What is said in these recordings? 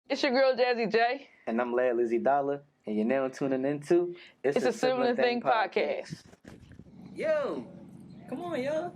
It's your girl Jazzy J. And I'm Lad Lizzie Dollar, and you're now tuning into It's a Sibling Thing podcast. Yo, come on, y'all.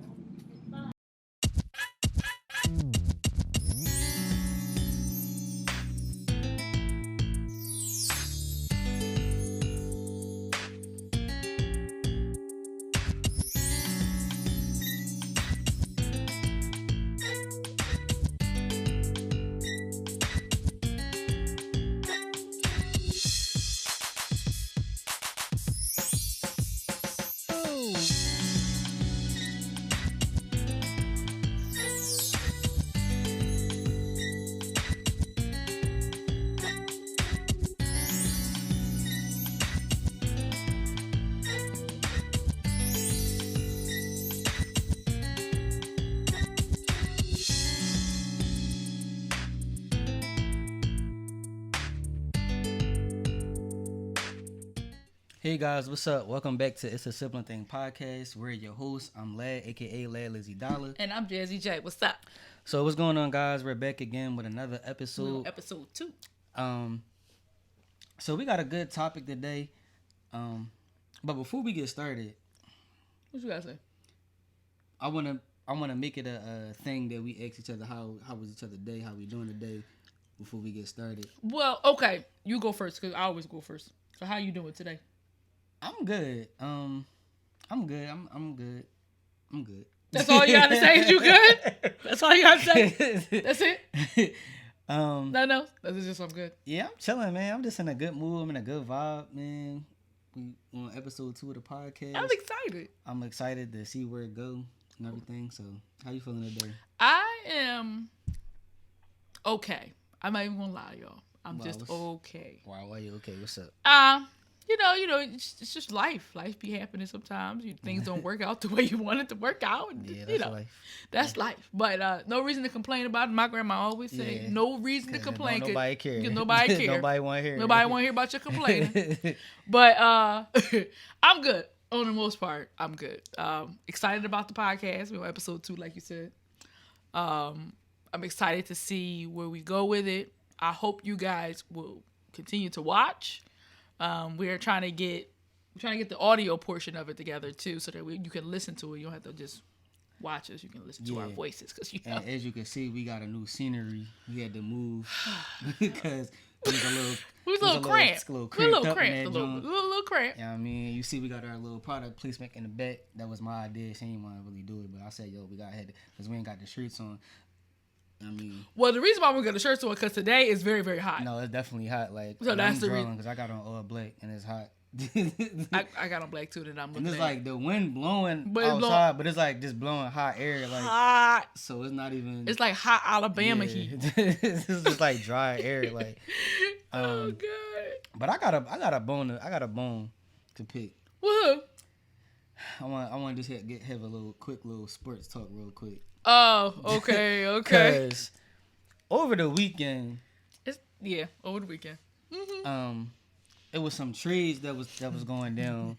Hey guys, what's up? Welcome back to Issa Sibling Thang podcast. We're your hosts. I'm Lad, aka Lad Lizzie Dollar. And I'm Jazzy J. What's up? So what's going on, guys? We're back again with another episode. Episode 2. So we got a good topic today. But before we get started, What you gotta say? I wanna make it a thing that we ask each other how was each other day, how we doing today, before we get started. Well, okay, you go first because I always go first. So how you doing today? I'm good. I'm good. I'm good. I'm good. That's all you gotta say? Is you good? That's all you gotta say? That's it? No. That's just I'm good. Yeah, I'm chilling, man. I'm just in a good mood. I'm in a good vibe, man. We on episode 2 of the podcast. I'm excited. I'm excited to see where it go and everything. So, how you feeling today? I am okay. I'm not even gonna lie, y'all. I'm Wow, just okay. Why you okay? What's up? You know, it's just life. Life be happening sometimes. Things don't work out the way you want it to work out. And, Yeah, that's life. That's life. But no reason to complain about it. My grandma always say, no reason to complain. Nobody care. Nobody care. Nobody want to hear. Nobody want to hear about your complaining. But I'm good. On the most part, I'm good. Excited about the podcast. We're on episode 2, like you said. I'm excited to see where we go with it. I hope you guys will continue to watch. We're trying to get the audio portion of it together too, so that you can listen to it. You don't have to just watch us. You can listen to our voices because And as you can see, we got a new scenery. We had to move because it was a little cramped. A little cramped. Yeah, I mean, you see, we got our little product placement in the back. That was my idea. She didn't want to really do it, but I said, "Yo, we got ahead because we ain't got the shirts on." I mean, well, the reason why we got the shirts on because today is very, very hot. no, it's definitely hot. Like, so that's the reason. Because I got on all black and it's hot. I got on black too, that I'm looking and it's at. like the wind blowing outside, but it's like just blowing hot air, like hot. So it's not even. It's like hot Alabama heat. It's just like dry air, like. Oh god. But I got a bone to pick. Woohoo! I want to just have a quick little sports talk real quick. Oh, okay. Because over the weekend, over the weekend. Mm-hmm. It was some trades that was going down,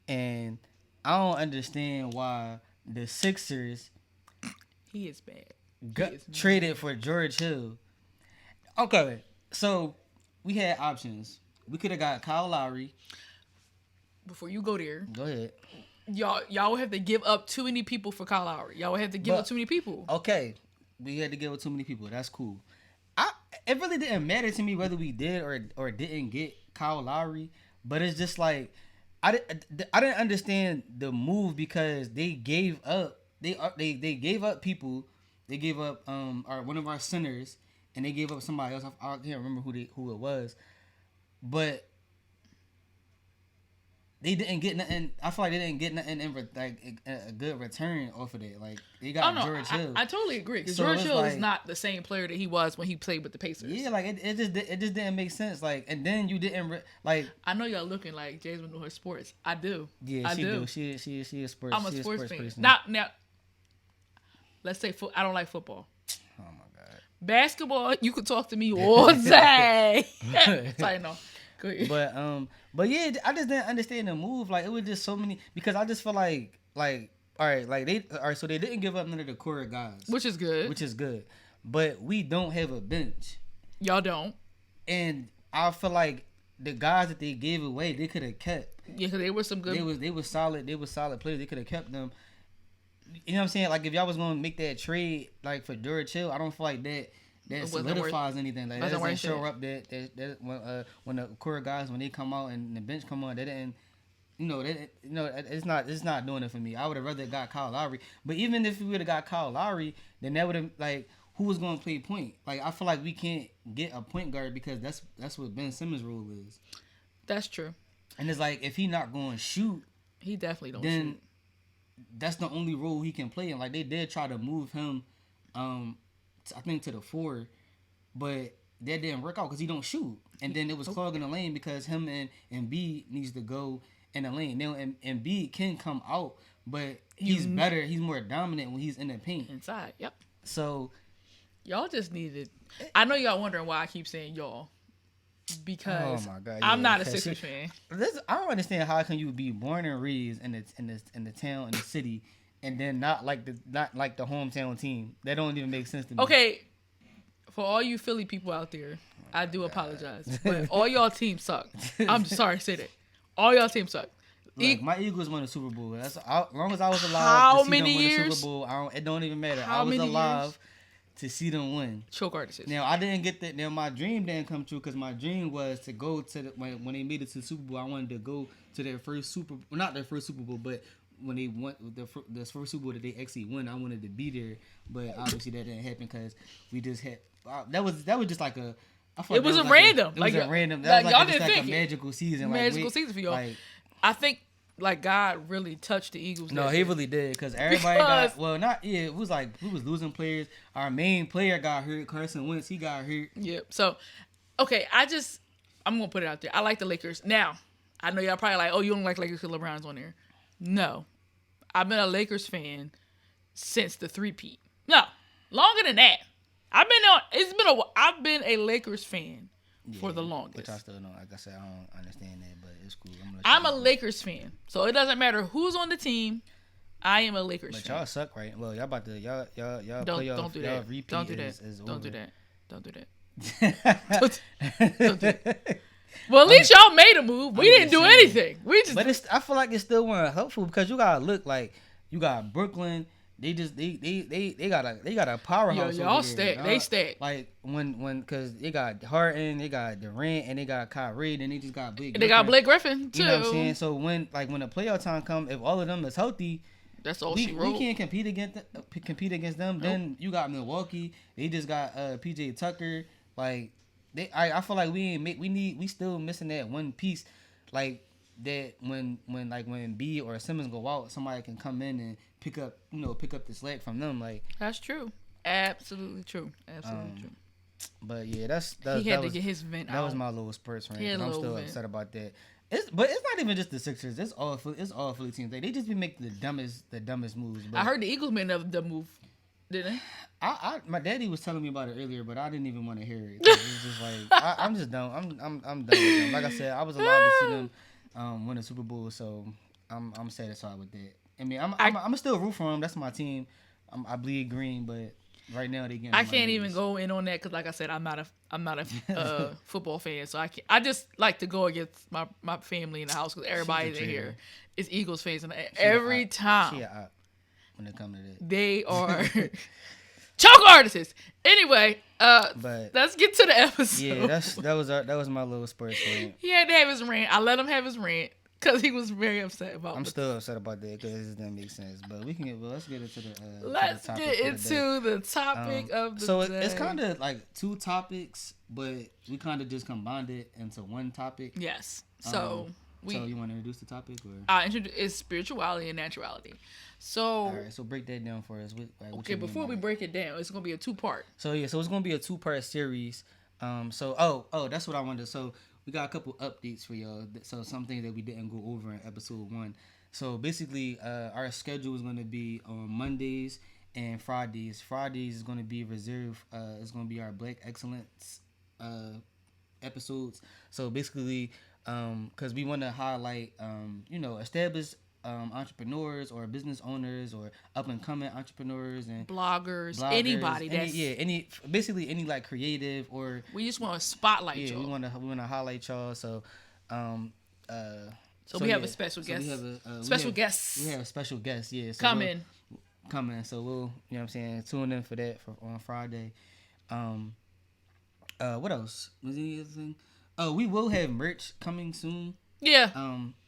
and I don't understand why the Sixers he is bad. Traded for George Hill. Okay, so we had options. We could have got Kyle Lowry. Before you go there, go ahead. Y'all would have to give up too many people for Kyle Lowry. Y'all would have to give up too many people. Okay, we had to give up too many people. That's cool. It really didn't matter to me whether we did or didn't get Kyle Lowry, but it's just like I didn't understand the move because they gave up they gave up people. They gave up one of our centers and they gave up somebody else. I can't remember who it was, but they didn't get nothing. I feel like they didn't get nothing in a good return off of that. Like they got George Hill. I totally agree because George Hill is not the same player that he was when he played with the Pacers. Yeah, like it just didn't make sense. Like, and then you didn't like. I know y'all looking like Jasmine know her sports. I do. Yeah, I do. She a sports. I'm a sports fan. Person. Now, let's say I don't like football. Oh my god. Basketball, you could talk to me all day. So I know. But yeah, I just didn't understand the move. Like it was just so many because I just feel like so they didn't give up none of the core guys, which is good. But we don't have a bench. Y'all don't. and I feel like the guys that they gave away, they could have kept. Yeah, because they were some good. They was solid. They was solid players. They could have kept them. You know what I'm saying? Like if y'all was gonna make that trade like for Durachill, I don't feel like that solidifies anything. Like that doesn't show up that when the core guys when they come out and the bench come on, they didn't. It's not doing it for me. I would have rather got Kyle Lowry. But even if we would have got Kyle Lowry, then that would have like who was going to play point? Like I feel like we can't get a point guard because that's what Ben Simmons' role is. That's true. And it's like if he not going to shoot, he definitely don't then shoot. That's the only role he can play in. Like they did try to move him, I think to the 4, but that didn't work out because he don't shoot. And then it was clogging the lane because him and B needs to go in the lane. Now and B can come out, but he's better. He's more dominant when he's in the paint. Inside, yep. So y'all just needed. I know y'all wondering why I keep saying y'all. Because oh my God, I'm not a Sixers fan. I don't understand how can you be born and raised in the town in the city and then not like the hometown team. That don't even make sense to me. Okay, for all you Philly people out there, I do apologize, but all y'all teams suck. I'm sorry to say that. All y'all teams suck. Look, my Eagles won the Super Bowl. That's as long as I was alive. How to see many them win years? The Super Bowl, it don't even matter. How I was many alive. years? To see them win. Choke artists. Now I didn't get that. Now my dream didn't come true because my dream was to go to when they made it to the Super Bowl. I wanted to go to their first not their first Super Bowl, but when they went the first Super Bowl that they actually won, I wanted to be there. But obviously that didn't happen because we just had that was just like a. I feel it was like a random. It was a random. That was y'all just didn't like think a magical season. Magical season for y'all. Like, I think. Like God really touched the Eagles. No, he really did because everybody got it was like we was losing players. Our main player got hurt. Carson Wentz, he got hurt. Yep. So, okay, I'm gonna put it out there. I like the Lakers. Now, I know y'all probably like, oh, you don't like Lakers because LeBron's on there. No, I've been a Lakers fan since the 3-peat. No, longer than that. I've been a Lakers fan for the longest. Which I still don't. Like I said, I don't understand that, but it's cool. I'm a Lakers fan, so it doesn't matter who's on the team. I am a Lakers fan. But y'all suck, right? Well, y'all about to y'all don't do that. Repeat don't do that. Is don't over. do that. Don't do that. don't do that. Well, at least y'all made a move. We didn't do anything. But I feel like it still wasn't helpful because you gotta look like you got Brooklyn. They got a powerhouse. Yo, y'all stacked. They stacked. Like when because they got Harden, they got Durant, and they got Kyrie, and they just got Blake. They got Blake Griffin too. You know what I'm saying? So when the playoff time come, if all of them is healthy, that's all we wrote. can't compete against them. Nope. Then you got Milwaukee. They just got PJ Tucker. Like I feel like we still missing that one piece. Like that when B or Simmons go out, somebody can come in and pick up the slack from them. Like that's true. Absolutely true. Absolutely true. But yeah, he had to get his vent out. That was my little Spurs rant. I'm still upset about that. But it's not even just the Sixers. It's all Philly teams. Like, they just be making the dumbest moves. But I heard the Eagles made the move, didn't they? My daddy was telling me about it earlier, but I didn't even want to hear it. It was just like I'm just done. I'm done with them. Like I said, I was allowed to see them win the Super Bowl, so I'm satisfied with that. I mean, I'm still root for them. That's my team. I bleed green, but right now they getting. I can't even go in on that because, like I said, I'm not a football fan, so I just like to go against my family in the house because everybody in here is Eagles fans, and every time when it comes to that, they are choke artists. Anyway, but let's get to the episode. Yeah, that was my little Spurs rant. He had to have his rant. I let him have his rant. Because he was very upset about it. I'm still upset about that because it doesn't make sense. But let's get into the let's get into the topic of the so day. It's kind of like two topics, but we kind of just combined it into one topic. Yes. So so you want to introduce the topic, or it's spirituality and naturality. So all right, so break that down for us. Okay, before we break it down, it's gonna be a 2-part. So it's gonna be a 2-part series. So that's what I wanted. So we got a couple updates for y'all. So some things that we didn't go over in episode 1. So basically, our schedule is going to be on Mondays and Fridays. Fridays is going to be reserved. It's going to be our Black Excellence episodes. So basically, because we want to highlight, establish entrepreneurs or business owners or up and coming entrepreneurs and bloggers, anybody basically any like creative or we just want to spotlight y'all. We want to highlight y'all. So we have a special guest. Special guests. We have a special guest. Yeah, so coming. So we'll, you know what I'm saying, tune in for that on Friday. What else? Was there anything? Oh, we will have merch coming soon. Yeah.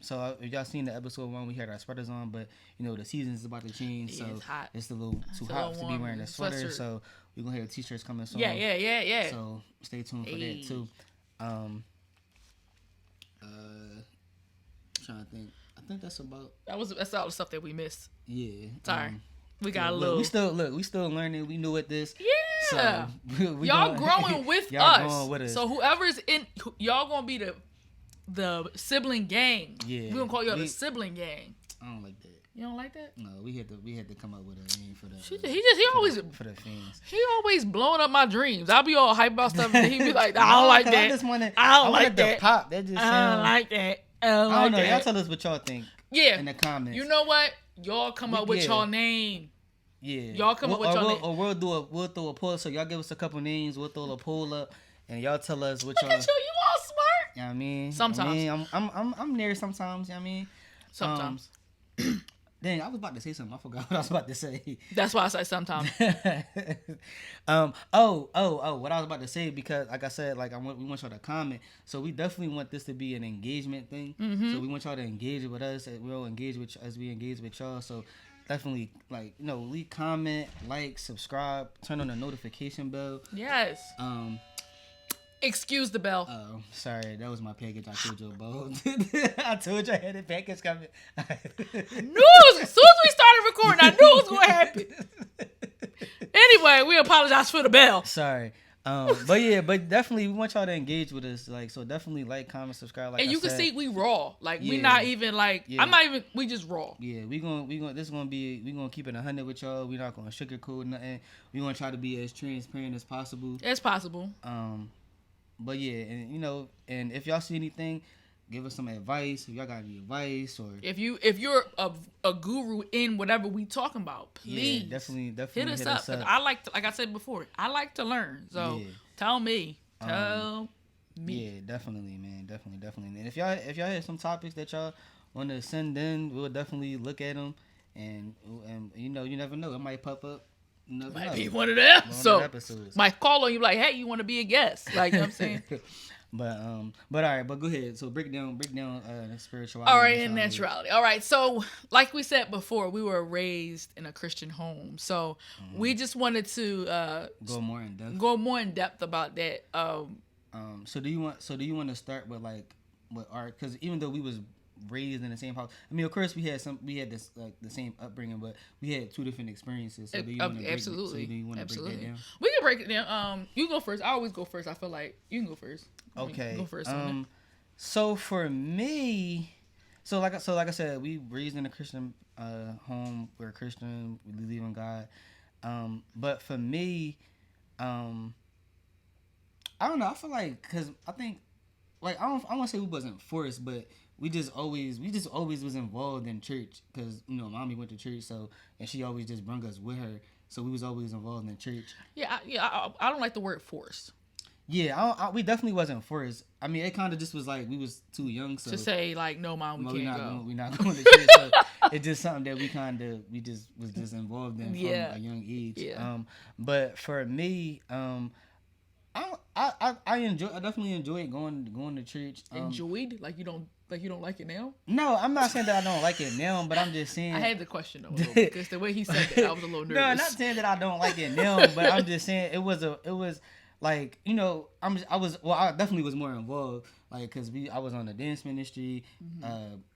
So if y'all seen the episode 1, we had our sweaters on, but you know the season's about to change, so it's a little too hot to be wearing a sweater. So we're gonna have t-shirts coming soon. Yeah. So stay tuned for that too. Trying to think. I think that's about. That's all the stuff that we missed. Yeah. Sorry. We got a little. We still learning. We new at this. Yeah. So y'all growing with us. Going with us. So whoever's in, y'all gonna be the sibling gang. Yeah. We gonna call y'all the sibling gang. I don't like that. You don't like that? No, we had to come up with a name for that. He always for the fans. He always blowing up my dreams. I'll be all hype about stuff, and he be like, I don't like that. I don't like that. Pop. That just I don't like that. I don't know. Y'all tell us what y'all think. Yeah. In the comments. You know what? Y'all come up with y'all name. Yeah. Y'all come up with y'all name. Or we'll throw a poll. So y'all give us a couple names. We'll throw a poll up, and y'all tell us what y'all. Look at you all smart. You know what I mean? Sometimes. I'm there sometimes. You know what I mean? Sometimes. Dang, I was about to say something. I forgot what I was about to say. That's why I say sometimes. What I was about to say, because like I said, like we want y'all to comment. So we definitely want this to be an engagement thing. Mm-hmm. So we want y'all to engage with us, and we'll engage with as we engage with y'all. So definitely, like, you know, leave comment, like, subscribe, turn on the notification bell. Yes. Excuse the bell. Oh, sorry. That was my package. I told you about. I told you I had a package coming. As soon as we started recording, I knew it was going to happen. Anyway, we apologize for the bell. Sorry. But definitely we want y'all to engage with us. Like, so definitely like, comment, subscribe. Like, and you can see we raw. Like, we not even like, I'm not even, we just raw. Yeah, we gonna keep it 100 with y'all. We're not gonna sugarcoat nothing. We gonna try to be as transparent as possible. But yeah, and you know, and if y'all see anything, give us some advice. If y'all got any advice, or if you're a guru in whatever we talking about, please definitely hit us up. I like I said before, I like to learn. So tell me. Yeah, definitely, man, definitely. And if y'all have some topics that y'all want to send in, we'll definitely look at them. And you know, you never know, it might pop up. Might be one of them. So might call on you like, hey, you want to be a guest? Like, you know what I'm saying? But all right, but go ahead. So break down spirituality. All right, and naturality. All right, so like we said before, we were raised in a Christian home, so we just wanted to go more in depth about that. So do you want to start with like with art? Because even though we was raised in the same house, I mean, of course we had this like the same upbringing, but we had two different experiences. So do you want to absolutely break that down? We can break it down. You go first. I always go first. I feel like you can go first. Okay. Go first. So for me, so like I said, we raised in a Christian home. We're Christian. We believe in God. But for me, I don't know. I feel like, because I think, like, I want to say we wasn't forced, but we just always was involved in church, because, you know, mommy went to church, so, and she always just brought us with her, so we was always involved in church. Yeah, I don't like the word forced. Yeah, we definitely wasn't forced. I mean, it kind of just was like we was too young, so to say like, no, mom, we can't go. We're not going to church. So it's just something that we just was involved in from a young age. Yeah. But for me, I definitely enjoyed going to church. Enjoyed? Like you don't like it now? No, I'm not saying that I don't like it now, but I'm just saying. I had the question though, because the way he said that, I was a little nervous. No, I'm not saying that I don't like it now, but I'm just saying it was like, you know, I definitely was more involved, like, because I was on the dance ministry,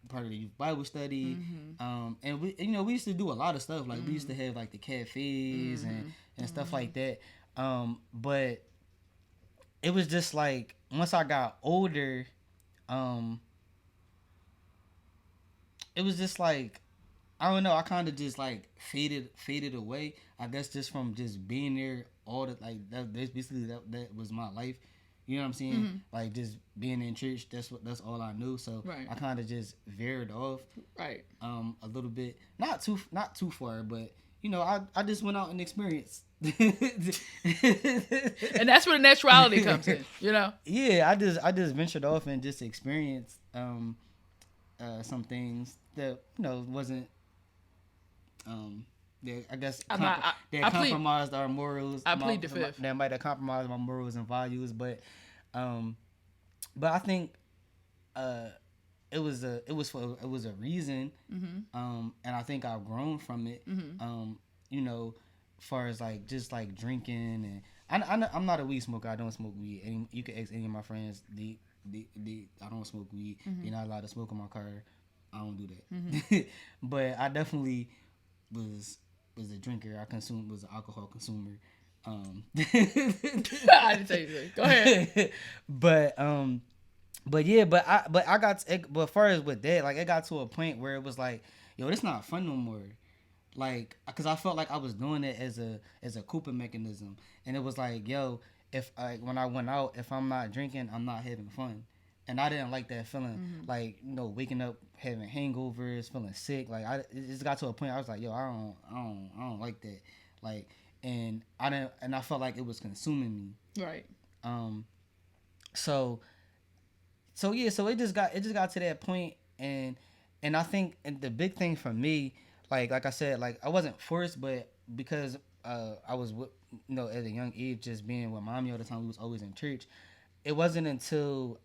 part of the youth Bible study, and we used to do a lot of stuff, like we used to have like the cafes and stuff like that, but it was just like once I got older, it was just like, I don't know, I kind of just like faded away. I guess just from just being there all the, like, that's basically that was my life. You know what I'm saying? Like just being in church, that's all I knew. So Right. I kind of just veered off, Right. a little bit, not too far, but you know, I just went out and experienced. And that's where the naturality comes in, you know? Yeah, I just ventured off and just experienced some things that wasn't that I guess that compromised our morals. I plead the fifth. That might have compromised my morals and values, but I think it was a reason, and I think I've grown from it. You know, far as like just like drinking, and I'm not a weed smoker. I don't smoke weed. You can ask any of my friends. I don't smoke weed. You're not allowed to smoke in my car. I don't do that. But I definitely was a drinker. Was an alcohol consumer. I didn't say anything. Go ahead. But yeah, but I got but far as with that, like it got to a point where it was like, yo, it's not fun no more. Like, cause I felt like I was doing it as a coping mechanism, and it was like, yo, if when I went out, if I'm not drinking, I'm not having fun, and I didn't like that feeling. Like, waking up having hangovers, feeling sick. Like it just got to a point I was like, yo, I don't like that. Like, and I felt like it was consuming me. Right. So it just got to that point, and I think the big thing for me, like I said, like I wasn't forced, but because I was at a young age, just being with mommy all the time, we was always in church. It wasn't until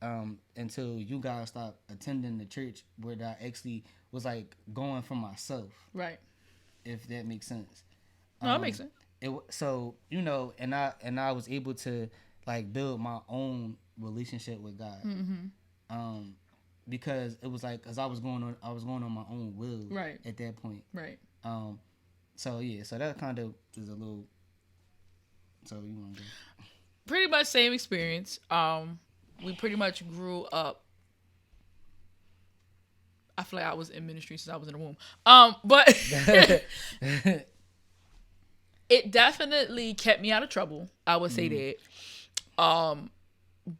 you guys stopped attending the church where I actually was like going for myself. Right. If that makes sense. No, that makes sense. And I was able to like build my own relationship with God. Because it was like, cause I was going on my own will. Right. At that point. Right. So that kind of is a little. So you want to. Pretty much same experience. We pretty much grew up. I feel like I was in ministry since I was in the womb. But it definitely kept me out of trouble. I would say that.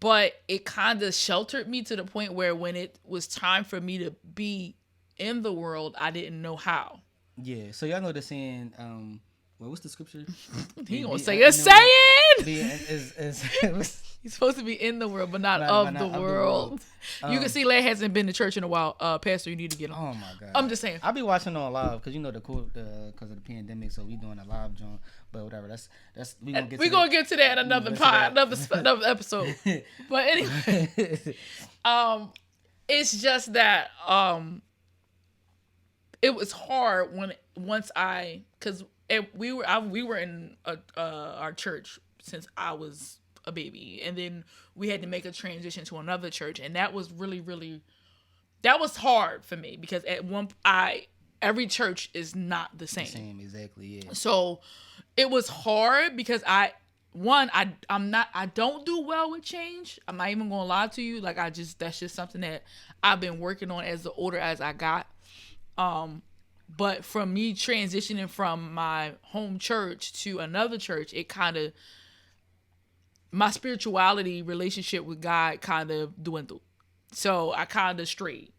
But it kind of sheltered me to the point where when it was time for me to be in the world, I didn't know how. Yeah. So y'all know the saying, what's the scripture? He gonna say a saying. He's supposed to be in the world, but not of the world. You can see Lad hasn't been to church in a while. Pastor, you need to get him. Oh my God. I'm just saying. I'll be watching on live because because of the pandemic, so we doing a live joint. But whatever. That's we gonna get to that another episode. But anyway, it's just that it was hard because we were in our church since I was a baby, and then we had to make a transition to another church, and that was really that was hard for me because every church is not the same. Same, exactly, yeah. So it was hard because I don't do well with change. I'm not even gonna lie to you. Like that's just something that I've been working on as the older as I got. But from me transitioning from my home church to another church, it kind of, my spirituality relationship with God kind of dwindled. So I kind of strayed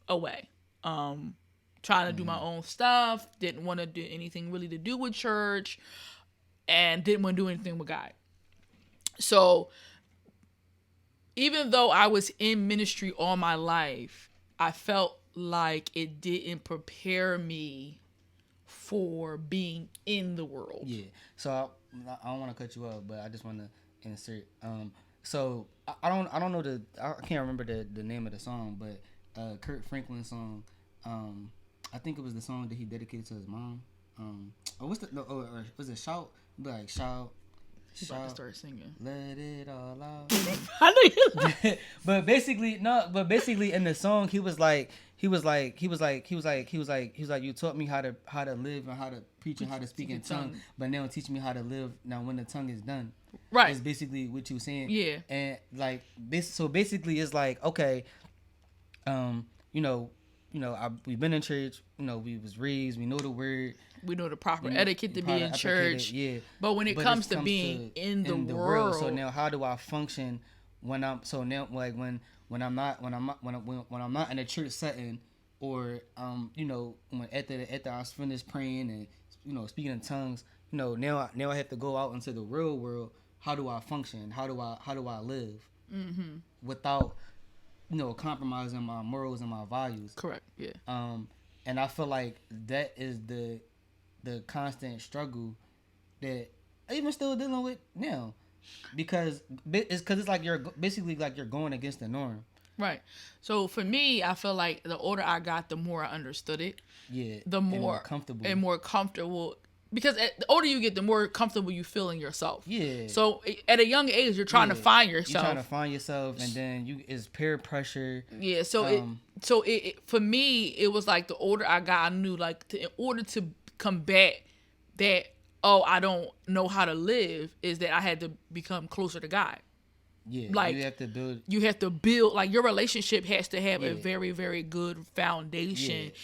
away. Trying to do my own stuff, didn't want to do anything really to do with church, and didn't want to do anything with God. So even though I was in ministry all my life, I felt like it didn't prepare me for being in the world. Yeah. So I don't want to cut you off, but I just want to insert. So I don't know I can't remember the name of the song, but Kurt Franklin's song. I think it was the song that he dedicated to his mom. Was it Shout? Like Shout. She's about to start singing. Let it all out. I know you like. But basically in the song he was like you taught me how to live and how to preach and how to speak in tongue, but now teach me how to live now when the tongue is done. Right. It's basically what you were saying. Yeah. And like so basically it's like, okay, we've been in church. We was raised. We know the word. We know the proper etiquette to be in church. Yeah. But when it comes to being in the world, so now how do I function when I'm so now like when I'm not in a church setting, or when after I finish praying and speaking in tongues, now I have to go out into the real world. How do I function? How do I live without compromising my morals and my values? Correct. Yeah. And I feel like that is the constant struggle that I'm even still dealing with now, because it's like you're basically like you're going against the norm. Right. So for me, I feel like the older I got, the more I understood it. Yeah. The more comfortable. Because the older you get, the more comfortable you feel in yourself. Yeah. So at a young age, you're trying to find yourself. You're trying to find yourself, and then it's peer pressure. Yeah. So for me, it was like the older I got, I knew like in order to combat that, I don't know how to live, is that I had to become closer to God. Yeah. Like you have to build. Like your relationship has to have a very, very good foundation. Yeah.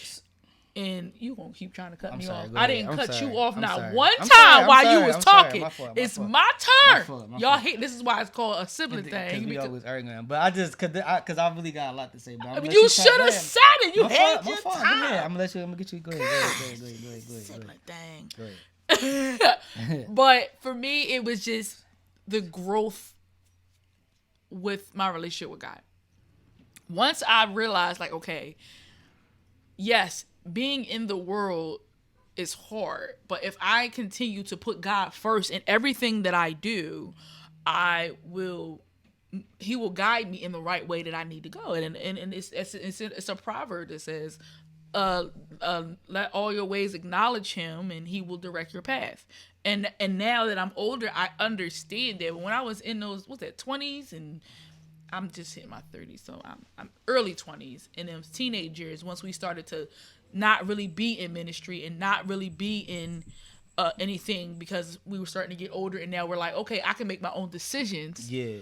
And you gonna keep trying to cut me off. I didn't cut you off not one time while you was talking. It's my turn. Y'all hate. This is why it's called a sibling thing. Because we always arguing. But I just because I really got a lot to say. But you should have said it. You had your time. I'm gonna get you. Go ahead. Sibling thing. Go ahead. But for me, it was just the growth with my relationship with God. Once I realized, like, okay, yes, being in the world is hard, but if I continue to put God first in everything that I do, He will guide me in the right way that I need to go. And it's a proverb that says, let all your ways acknowledge Him, and He will direct your path. And now that I'm older, I understand that. When I was in those 20s, and I'm just hitting my 30s, so I'm early 20s, and them teenage years, once we started to not really be in ministry and not really be in anything, because we were starting to get older, and now we're like, okay, I can make my own decisions. Yeah.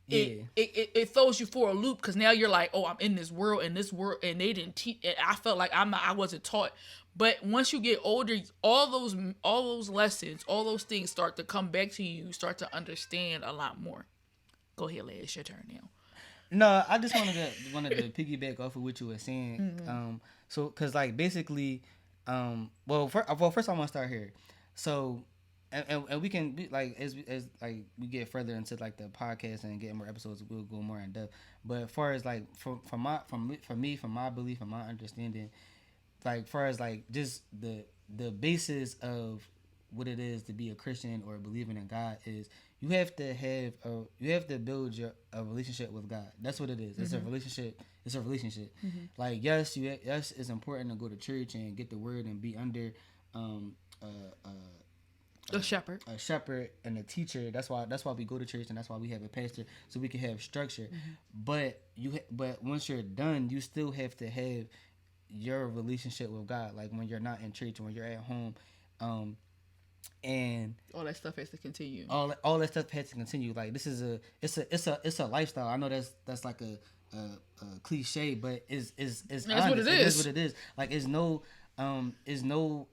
It throws you for a loop, because now you're like, I'm in this world, and they didn't teach. I felt like I wasn't taught. But once you get older, all those lessons, all those things start to come back to you. You start to understand a lot more. Go ahead, Leah. It's your turn now. No, I just wanted to piggyback off of what you were saying. Mm-hmm. So, cause like basically, first I want to start here. So, and we can be like as like we get further into like the podcast and get more episodes, we'll go more in depth. But as far as like from my belief and my understanding, like far as like just the basis of what it is to be a Christian or believing in God is, you have to build a relationship with God. That's what it is. It's a relationship. It's a relationship. Mm-hmm. Like yes, it's important to go to church and get the word and be under a shepherd and a teacher. That's why we go to church, and that's why we have a pastor, so we can have structure. Mm-hmm. But once you're done, you still have to have your relationship with God. Like when you're not in church, when you're at home, and all that stuff has to continue. All that stuff has to continue. Like this is a lifestyle. I know that's like a cliche, but it's that's honest. what it is. It is what it is. Like is no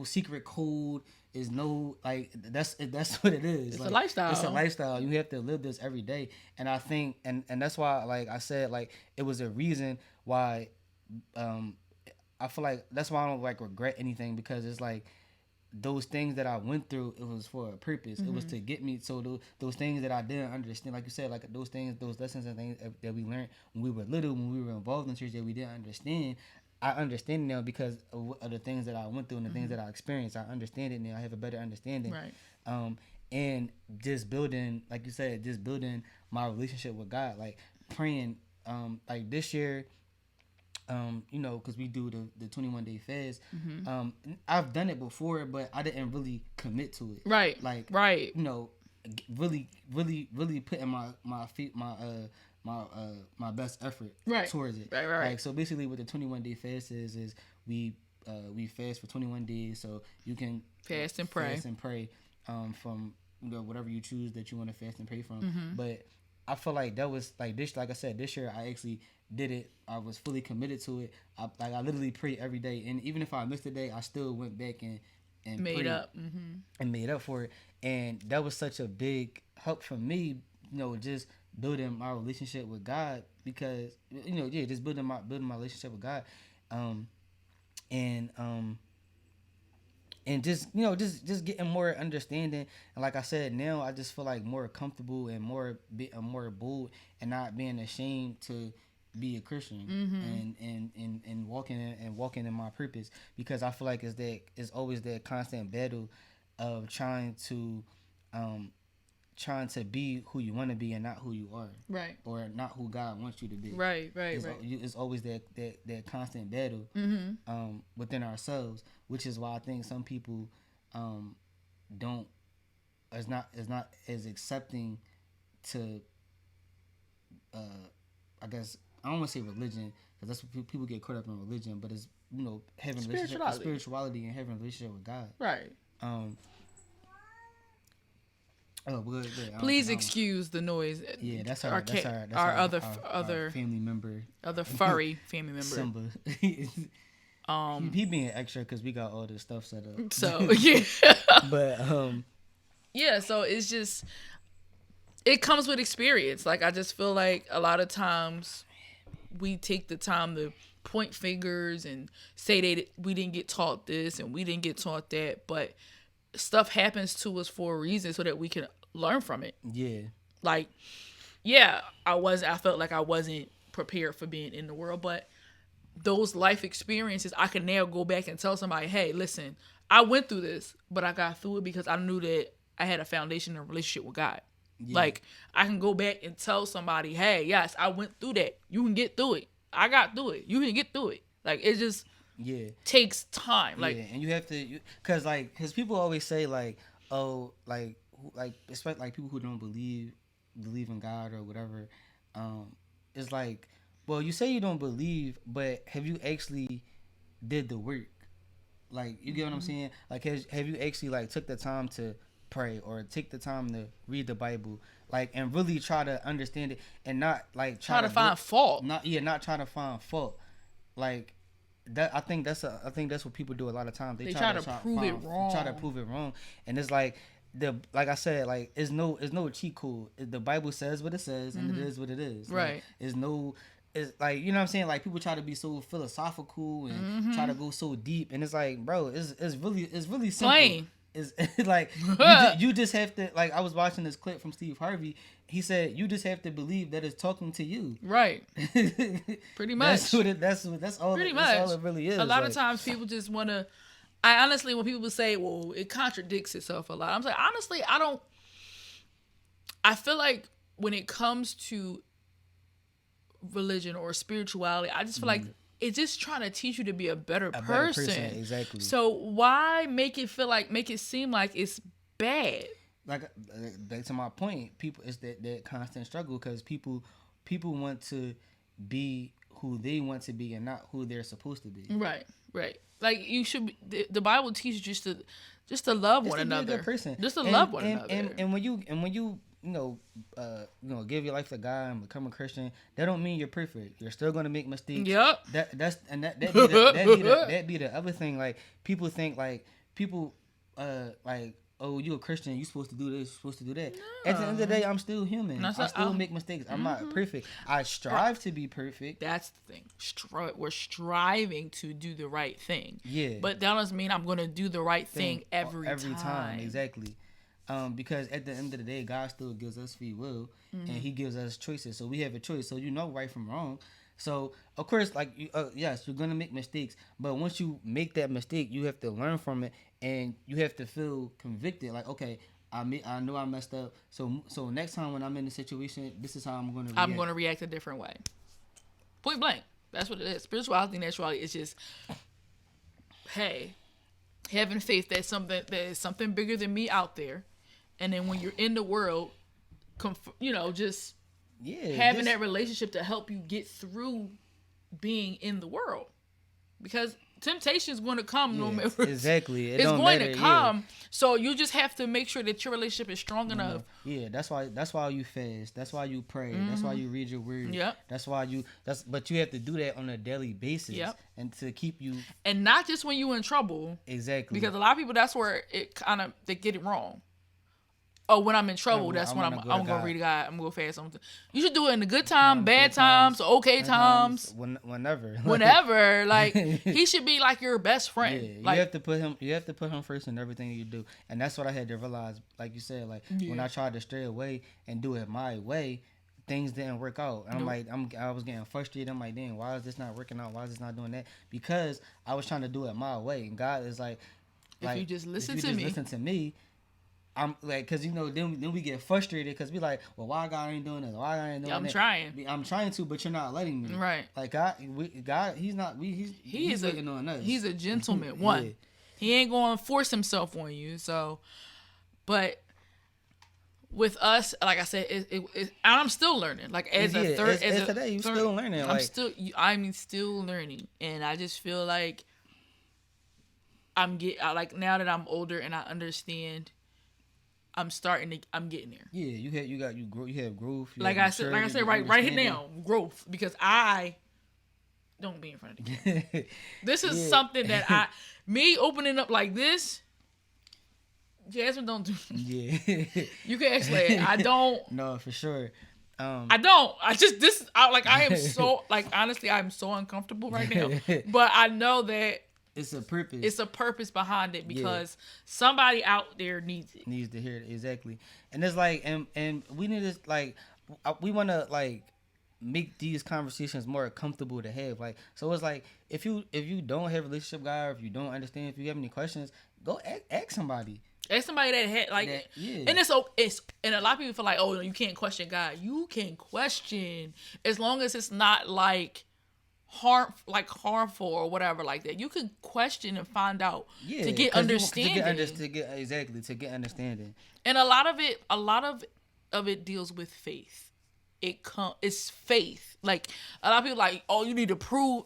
secret code. Is no like that's what it is. It's like, a lifestyle. It's a lifestyle. You have to live this every day. And I think and that's why, like I said, like it was a reason why I feel like that's why I don't like regret anything, because it's like those things that I went through, it was for a purpose. Mm-hmm. It was to get me. So those things that I didn't understand, like you said, like those lessons and things that we learned when we were little, when we were involved in church that we didn't understand, I understand now because of the things that I went through and the things that I experienced. I understand it now. I have a better understanding. Right. And just building, like you said, just building my relationship with God, like praying. Like this year, because we do the 21-day fast. Mm-hmm. I've done it before, but I didn't really commit to it. Right. Like, right. Really putting my best effort towards it. Right. Like, so basically what the 21-day fast is we fast for 21 days, so you can fast and pray from whatever you choose that you want to fast and pray from. Mm-hmm. But I feel like that was like this. Like I said, this year I actually did it. I was fully committed to it. I literally pray every day, and even if I missed a day, I still went back and Made prayed up. and made up for it. And that was such a big help for me. Just building my relationship with God because just building my relationship with God, and and just getting more understanding. And like I said, now I just feel like more comfortable and more bold and not being ashamed to be a Christian and walking in my purpose, because I feel like it's always that constant battle of trying to be who you want to be and not who you are, Right. or not who God wants you to be. Right. It's always that constant battle within ourselves, which is why I think some people don't is not as accepting to I guess I don't want to say religion, because that's what people get caught up in religion, but it's having spirituality and having a relationship with God. Right. Good. Please excuse the noise. Yeah, that's our other family member, other furry family member. Simba. He being extra because we got all this stuff set up. So yeah, but yeah. So it's just it comes with experience. Like I just feel like a lot of times we take the time to point fingers and say we didn't get taught this and we didn't get taught that, but stuff happens to us for a reason so that we can learn from it. Yeah. Like, yeah, I felt like I wasn't prepared for being in the world, but those life experiences, I can now go back and tell somebody, hey, listen, I went through this, but I got through it because I knew that I had a foundation and a relationship with God. Yeah. Like, I can go back and tell somebody, hey, yes, I went through that. You can get through it. I got through it. You can get through it. Like, it just takes time. Like, and you have to, because people always say like, oh, like especially like people who don't believe in God or whatever. It's like, well, you say you don't believe, but have you actually did the work? Like, you get what I'm saying? Like, have you actually like took the time to pray or take the time to read the Bible, like, and really try to understand it and not like try to find fault. Not trying to find fault. Like that, I think that's what people do a lot of times. They try to prove it wrong. Try to prove it wrong, and it's like like I said, like it's no cheat code. The Bible says what it says, and it is what it is. Right. Like, it's like, you know what I'm saying? Like, people try to be so philosophical and try to go so deep, and it's like, bro, it's really simple. Plain. It's like you just have to, like, I was watching this clip from Steve Harvey. He said you just have to believe that it's talking to you. Right. Pretty much. That's all. Pretty much. That's all it really is. A lot of times people just want to. I honestly, when people say, "Well, it contradicts itself a lot," I'm like, honestly, I don't. I feel like when it comes to religion or spirituality, I just feel like it's just trying to teach you to be a better person. Exactly. So why make it seem like it's bad? Like, back to my point, people, it's that constant struggle, because people want to be who they want to be and not who they're supposed to be. Right. Like, you should be, the Bible teaches you just to love one another. Be a good person. Just to love one another. And when you give your life to God and become a Christian, that don't mean you're perfect. You're still gonna make mistakes. Yep. That be the other thing. Like, people think like oh, you a Christian, you supposed to do this, you're supposed to do that. No. At the end of the day, I'm still human. I still make mistakes. I'm not perfect. I strive to be perfect. That's the thing. We're striving to do the right thing. Yeah. But that doesn't mean I'm gonna do the right thing every time. Exactly. Because at the end of the day, God still gives us free will, and He gives us choices. So we have a choice. So you know right from wrong. So of course, like, yes, you're gonna make mistakes, but once you make that mistake, you have to learn from it, and you have to feel convicted. Like, okay, I know I messed up. So next time when I'm in a situation, this is how I'm gonna react. I'm gonna react a different way. Point blank. That's what it is. Spirituality, naturality is just, hey, having faith that is something bigger than me out there. And then when you're in the world, just having that relationship to help you get through being in the world. Because temptation is going to come no matter. Exactly. It's going to come. So you just have to make sure that your relationship is strong enough. Yeah, that's why you fast. That's why you pray. That's why you read your word. Yep. But you have to do that on a daily basis. Yep. And to keep you, and not just when you're in trouble. Exactly. Because a lot of people, that's where it kind of, they get it wrong. Oh, when I'm in trouble, that's when I'm going to read God. I'm going to go fast something. You should do it in the good time, bad times, okay times. Whenever. Whenever. Like, he should be like your best friend. Yeah, like, you have to put him first in everything you do. And that's what I had to realize, like you said, like when I tried to stray away and do it my way, things didn't work out. And I was getting frustrated. I'm like, damn, why is this not working out? Why is this not doing that? Because I was trying to do it my way. And God is like, if you just listen to me, I'm like, cause then we get frustrated because we like, well, why God ain't doing this? Why God ain't doing that? I'm trying to, but you're not letting me. Right. Like God, he's not. He's waiting on us. He's a gentleman. One, he ain't going to force himself on you. So, but with us, like I said, I'm still learning. Like as today, you're still learning. I'm still learning, and I just feel like now that I'm older and I understand. I'm getting there. Yeah, you have growth. Like I said, right here now, growth. Because I don't be in front of you. This is something that me opening up like this, Jasmine don't do. Yeah. You can explain. I don't. No, for sure. I don't. I am so, like, honestly, I'm so uncomfortable right now. But I know that it's a purpose. It's a purpose behind it because somebody out there needs it. Needs to hear it, exactly. And it's like, and we need to, like, we want to, like, make these conversations more comfortable to have. Like, so it's like, if you don't have a relationship guy, or if you don't understand, if you have any questions, go ask somebody. Ask somebody that had, like, and it's and a lot of people feel like, oh, no, you can't question God. You can question as long as it's not like harmful or whatever like that. You can question and find out to get understanding. To get understanding. And a lot of it deals with faith. It's faith. Like, a lot of people like, oh, you need to prove.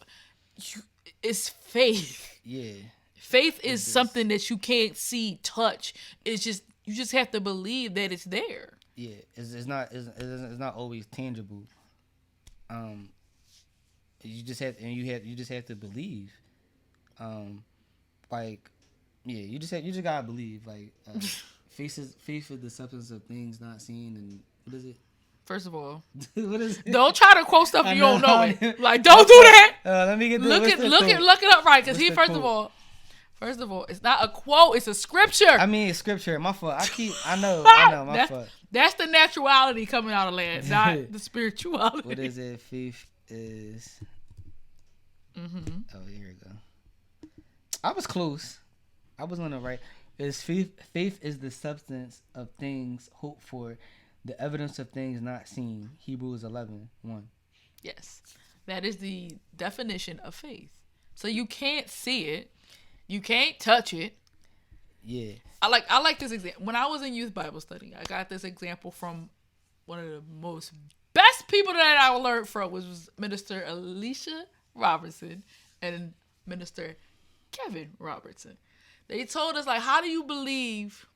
It's faith. Yeah. Faith is something that you can't see, touch. It's just, you just have to believe that it's there. Yeah, it's not always tangible. You just have to believe. You just gotta believe. Like, faith is the substance of things not seen, and what is it? First of all, what is it? Don't try to quote stuff you don't know it. Like, don't do that. Let me get look it up right, because First of all, it's not a quote; it's a scripture. I mean, it's scripture. My fault. I know. My fault. That's the naturality coming out of land, not the spirituality. What is it? Faith is. Mm-hmm. Oh, here we go. I was close. I was on the right. Is faith is the substance of things hoped for, the evidence of things not seen. Hebrews 11:1. Yes, that is the definition of faith. So you can't see it, you can't touch it. Yeah. I like this example. When I was in youth Bible study, I got this example from one of the most best people that I learned from was Minister Alicia Robertson and Minister Kevin Robertson. They told us, like, how do you believe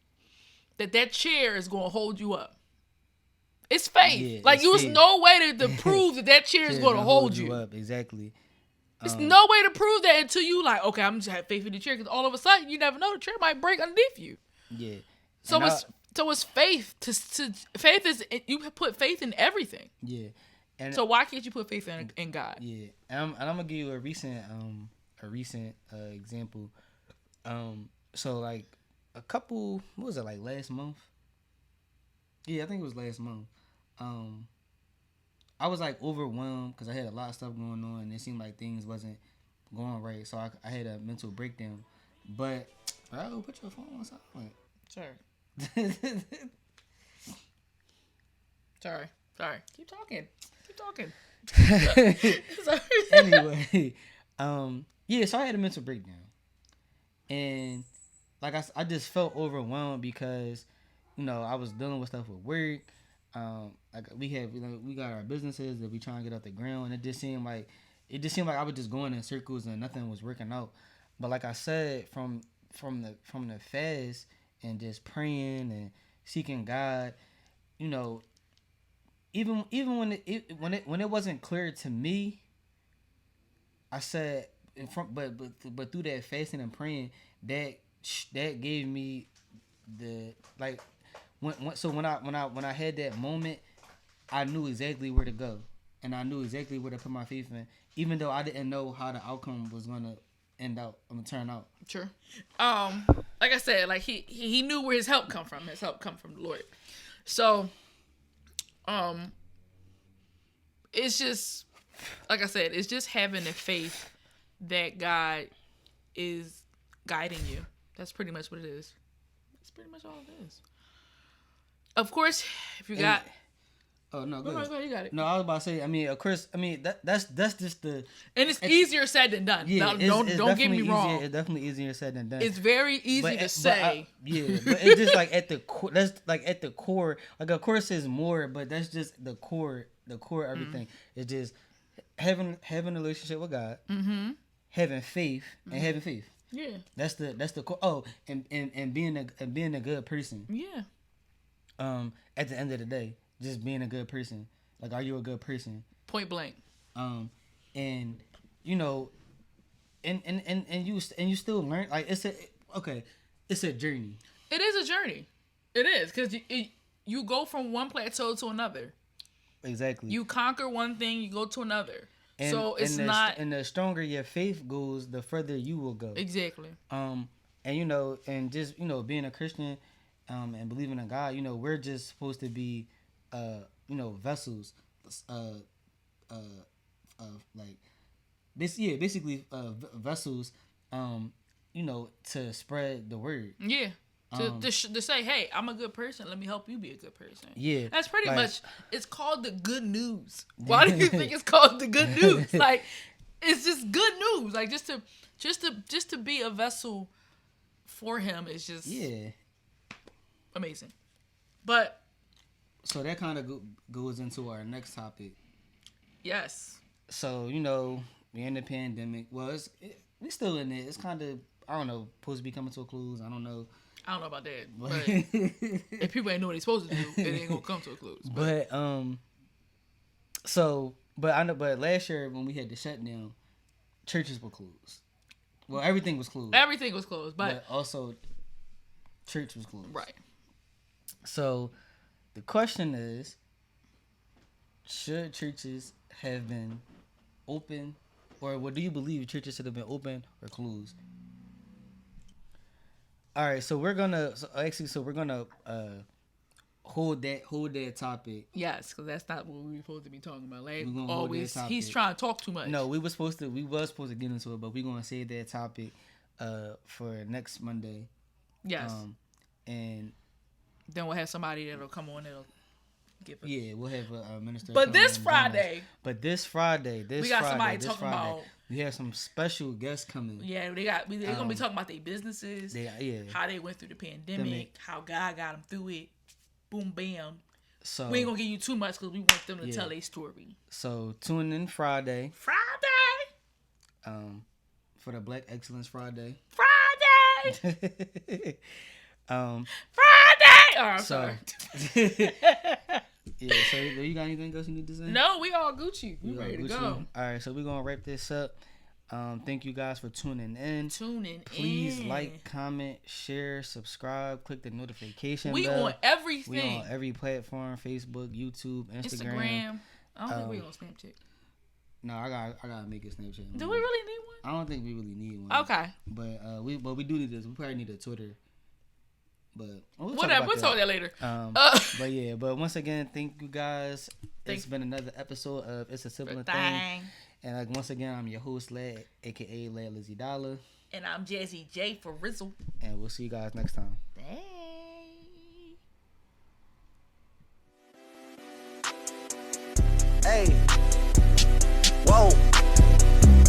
that chair is going to hold you up? It's faith. Yeah, like, there's no way to prove that chair is going to hold you up. Exactly. There's no way to prove that until you, like, okay, I'm just have faith in the chair, because all of a sudden you never know, the chair might break underneath you. Yeah. So it's faith. Faith is, you put faith in everything. Yeah. And so why can't you put faith in God? Yeah. And I'm gonna give you a recent example. So like a couple, what was it, like last month? Yeah, I think it was last month. I was like overwhelmed because I had a lot of stuff going on and it seemed like things wasn't going right. So I had a mental breakdown. But I'll put your phone on silent. Sorry. Keep talking. Anyway, yeah, so I had a mental breakdown. And like I just felt overwhelmed because, I was dealing with stuff with work. Like we got our businesses that we trying to get off the ground, and it just seemed like it just seemed like I was just going in circles and nothing was working out. But like I said, from the fast and just praying and seeking God, you know, even when it wasn't clear to me, I said but through that fasting and praying, that gave me the like when I had that moment, I knew exactly where to go, and I knew exactly where to put my faith in, even though I didn't know how the outcome was gonna turn out. Sure. Like I said, like he knew where his help come from. His help come from the Lord. So, it's just like I said, it's just having the faith that God is guiding you. That's pretty much what it is. That's pretty much all it is. Of course, if you got. Oh no, go ahead. You got it. No, I was about to say. I mean, of course. I mean, that's just the. And it's easier said than done. Yeah, don't get me wrong. It's definitely easier said than done. It's very easy to say. But it's just like at the core. That's like at the core. Like of course, there's more, but that's just the core. The core of everything. It's just having a relationship with God, having faith, and having faith. Yeah, that's the core. Oh, and being a good person. Yeah. At the end of the day, just being a good person. Like, are you a good person? Point blank. And you know, and you still learn. Like it's a journey. It is a journey. It is because you go from one plateau to another. Exactly. You conquer one thing, you go to another. And, so it's and the stronger your faith goes, the further you will go. Exactly. And you know, and just being a Christian, and believing in God, we're just supposed to be, vessels, basically vessels, to spread the word. Yeah. To say, hey, I'm a good person. Let me help you be a good person. Yeah. That's pretty much. It's called the good news. Why do you think it's called the good news? Like, it's just good news. Like just to be a vessel for him is just amazing. But so that kind of goes into our next topic. Yes. So we're in the pandemic. Well, we still in it. It's kind of supposed to be coming to a close. I don't know about that. But if people ain't know what they're supposed to do, it ain't gonna come to a close. But but last year when we had the shutdown, churches were closed. Well, everything was closed. Everything was closed, but also church was closed. Right. So the question is, should churches have been open, or what do you believe churches should have been open or closed? All right, so we're gonna hold that topic. Yes, because that's not what we were supposed to be talking about. Like always, he's trying to talk too much. No, we were supposed to get into it, but we're gonna save that topic for next Monday. Yes. And then we'll have somebody that'll come on. That'll give us. Yeah, we'll have a minister. But this Friday, we got somebody talking about. We have some special guests coming. Yeah, they're gonna be talking about their businesses. How they went through the pandemic, how God got them through it. Boom, bam. So we ain't gonna give you too much because we want them to tell their story. So tune in Friday. For the Black Excellence Friday. Friday. Oh, I'm sorry. Yeah, so you got anything else you need to say? No, we all Gucci. We ready to go. All right, so we're going to wrap this up. Thank you guys for tuning in. Please like, comment, share, subscribe, click the notification bell. We on everything. We on every platform, Facebook, YouTube, Instagram. I don't think we on Snapchat. No, I gotta make a Snapchat. Do we really need one? I don't think we really need one. Okay. But we do need this. We probably need a Twitter. But we'll talk about that later. But once again, thank you guys. It's been another episode of Issa Sibling Thang. And once again, I'm your host, Lad, aka Lad Lizzie Dollar. And I'm Jazzy J for Rizzle. And we'll see you guys next time. Bye. Hey. Whoa.